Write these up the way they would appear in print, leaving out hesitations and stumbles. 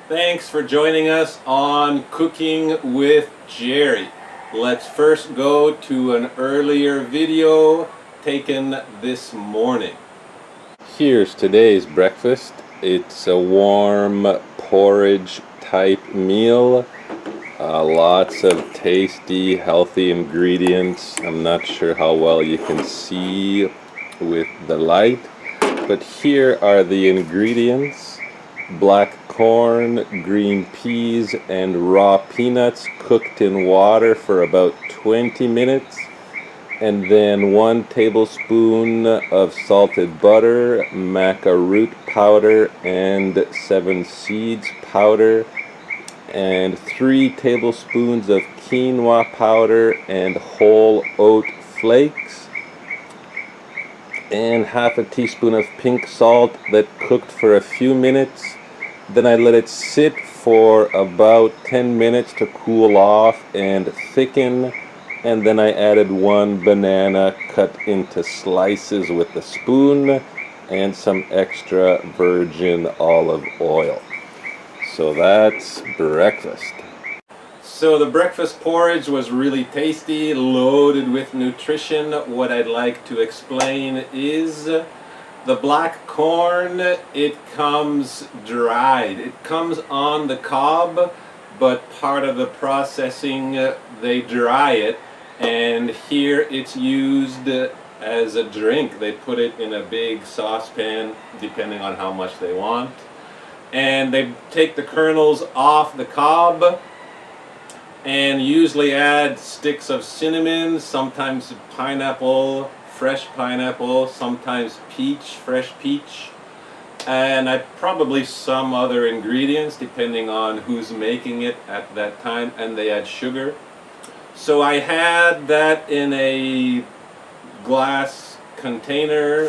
Thanks for joining us on Cooking with Gerry. Let's first go to an earlier video taken this morning. Here's today's breakfast. It's a warm porridge type meal. Lots of tasty, healthy ingredients. I'm not sure how well you can see with the light, but here are the ingredients. Black corn, green peas, and raw peanuts cooked in water for about 20 minutes. And then 1 tablespoon of salted butter, maca root powder, and 7 seeds powder, and 3 tablespoons of quinoa powder and whole oat flakes, and half a teaspoon of pink salt that cooked for a few minutes. Then I let it sit for about 10 minutes to cool off and thicken, and then I added 1 banana cut into slices with a spoon and some extra virgin olive oil. So that's breakfast. So the breakfast porridge was really tasty, loaded with nutrition. What I'd like to explain is the black corn, it comes dried. It comes on the cob, but part of the processing, they dry it. And here it's used as a drink. They put it in a big saucepan, depending on how much they want. And they take the kernels off the cob and usually add sticks of cinnamon, sometimes pineapple, fresh pineapple, sometimes peach, fresh peach, and probably some other ingredients depending on who's making it at that time, and they add sugar. So I had that in a glass container,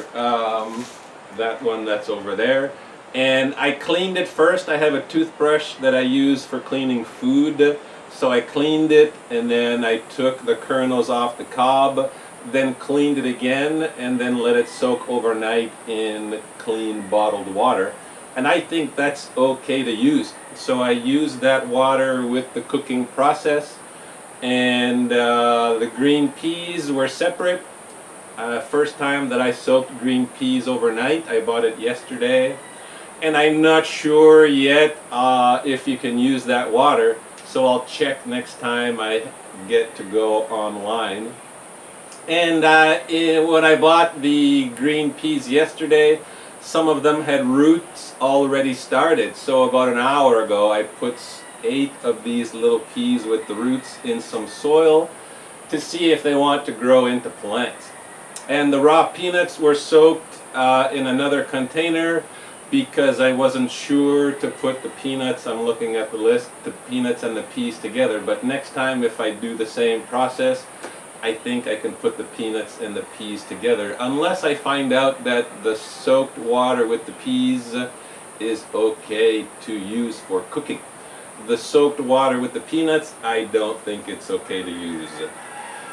that one that's over there, and I cleaned it first. I have a toothbrush that I use for cleaning food, so I cleaned it, and then I took the kernels off the cob, then cleaned it again, and then let it soak overnight in clean bottled water. And I think that's okay to use. So I used that water with the cooking process, and the green peas were separate. First time that I soaked green peas overnight. I bought it yesterday, and I'm not sure yet if you can use that water, so I'll check next time I get to go online. And when I bought the green peas yesterday, some of them had roots already started. So about an hour ago, I put 8 of these little peas with the roots in some soil to see if they want to grow into plants. And the raw peanuts were soaked in another container because I wasn't sure to put the peanuts, I'm looking at the list, the peanuts and the peas together. But next time, if I do the same process, I think I can put the peanuts and the peas together, unless I find out that the soaked water with the peas is okay to use for cooking. The soaked water with the peanuts, I don't think it's okay to use.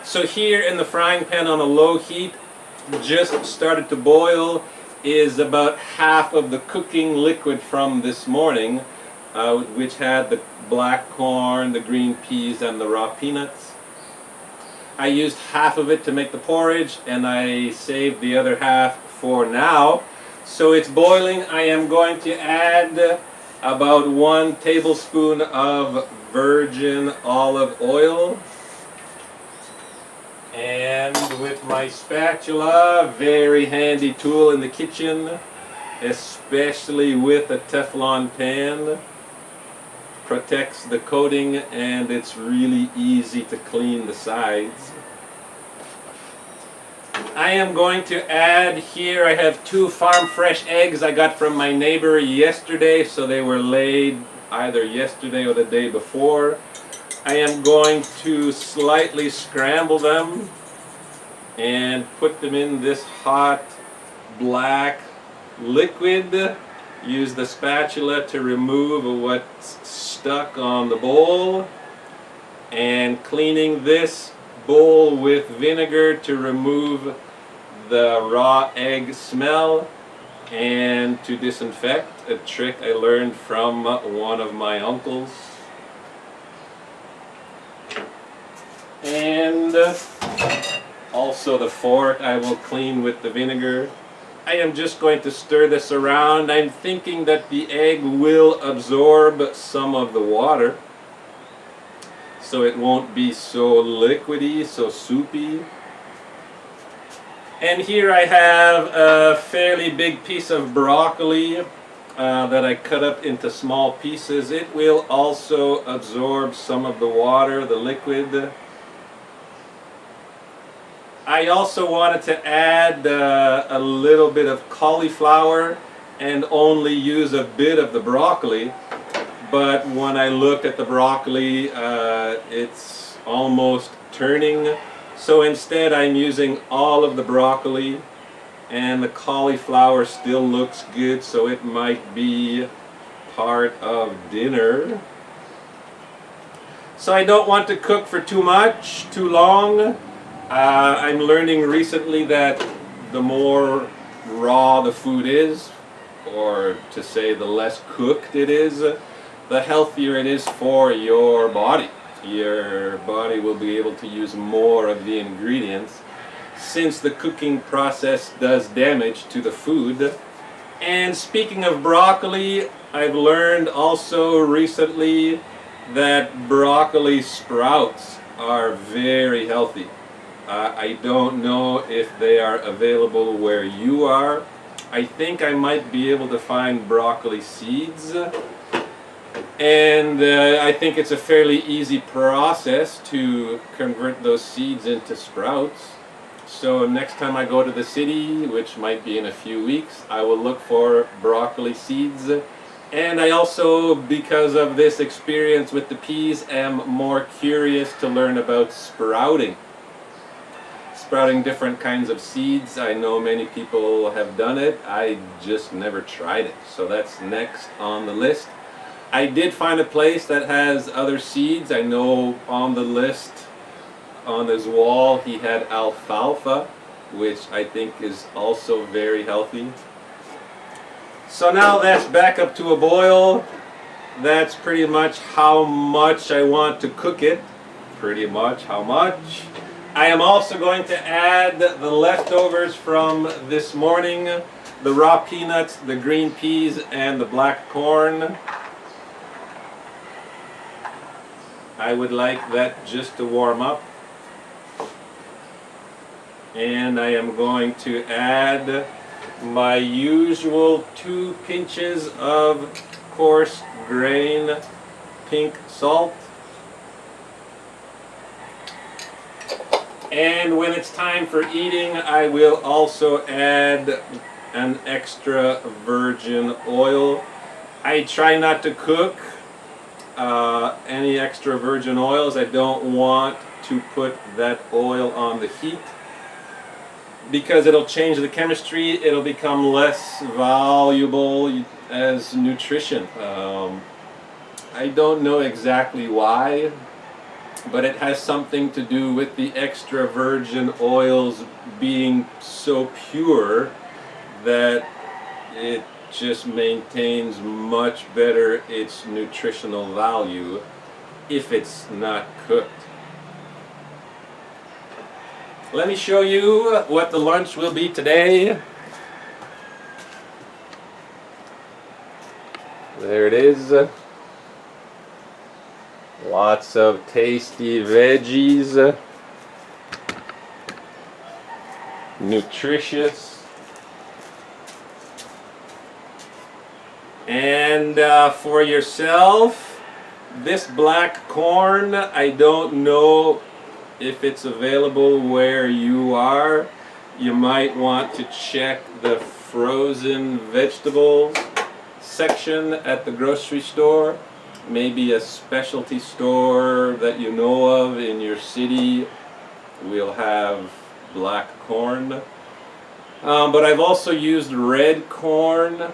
So here in the frying pan on a low heat, just started to boil, is about half of the cooking liquid from this morning, which had the black corn, the green peas, and the raw peanuts. I used half of it to make the porridge, and I saved the other half for now. So it's boiling. I am going to add about 1 tablespoon of virgin olive oil. And with my spatula, very handy tool in the kitchen, especially with a Teflon pan. Protects the coating, and it's really easy to clean the sides. I am going to add here, I have 2 farm fresh eggs I got from my neighbor yesterday, so they were laid either yesterday or the day before. I am going to slightly scramble them and put them in this hot black liquid. Use the spatula to remove what's stuck on the bowl, and cleaning this bowl with vinegar to remove the raw egg smell. And to disinfect, a trick I learned from one of my uncles. And also the fork I will clean with the vinegar. I am just going to stir this around. I'm thinking that the egg will absorb some of the water, so it won't be so liquidy, so soupy. And here I have a fairly big piece of broccoli that I cut up into small pieces. It will also absorb some of the water, the liquid. I also wanted to add a little bit of cauliflower and only use a bit of the broccoli. But when I looked at the broccoli, it's almost turning. So instead I'm using all of the broccoli, and the cauliflower still looks good, so it might be part of dinner. So I don't want to cook for too long. I'm learning recently that the more raw the food is, or to say the less cooked it is, the healthier it is for your body. Your body will be able to use more of the ingredients, since the cooking process does damage to the food. And speaking of broccoli, I've learned also recently that broccoli sprouts are very healthy. I don't know if they are available where you are. I think I might be able to find broccoli seeds. And I think it's a fairly easy process to convert those seeds into sprouts. So next time I go to the city, which might be in a few weeks, I will look for broccoli seeds. And I also, because of this experience with the peas, am more curious to learn about sprouting. Sprouting different kinds of seeds. I know many people have done it. I just never tried it. So that's next on the list. I did find a place that has other seeds. I know on the list, on his wall, he had alfalfa, which I think is also very healthy. So now that's back up to a boil. That's pretty much how much I want to cook it. Pretty much how much. I am also going to add the leftovers from this morning, the raw peanuts, the green peas, and the black corn. I would like that just to warm up. And I am going to add my usual 2 pinches of coarse grain pink salt. And when it's time for eating, I will also add an extra virgin oil. I try not to cook any extra virgin oils. I don't want to put that oil on the heat, because it'll change the chemistry. It'll become less valuable as nutrition. I don't know exactly why, but it has something to do with the extra virgin oils being so pure that it just maintains much better its nutritional value if it's not cooked. Let me show you what the lunch will be today. There it is. Lots of tasty veggies. Nutritious. And for yourself, this black corn, I don't know if it's available where you are. You might want to check the frozen vegetables section at the grocery store. Maybe a specialty store that you know of in your city will have black corn. But I've also used red corn.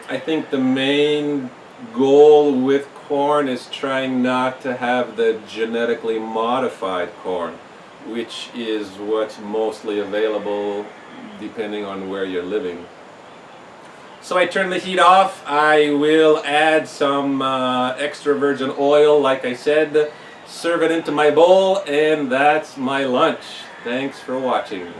I think the main goal with corn is trying not to have the genetically modified corn, which is what's mostly available depending on where you're living. So I turn the heat off. I will add some extra virgin oil, like I said, serve it into my bowl, and that's my lunch. Thanks for watching.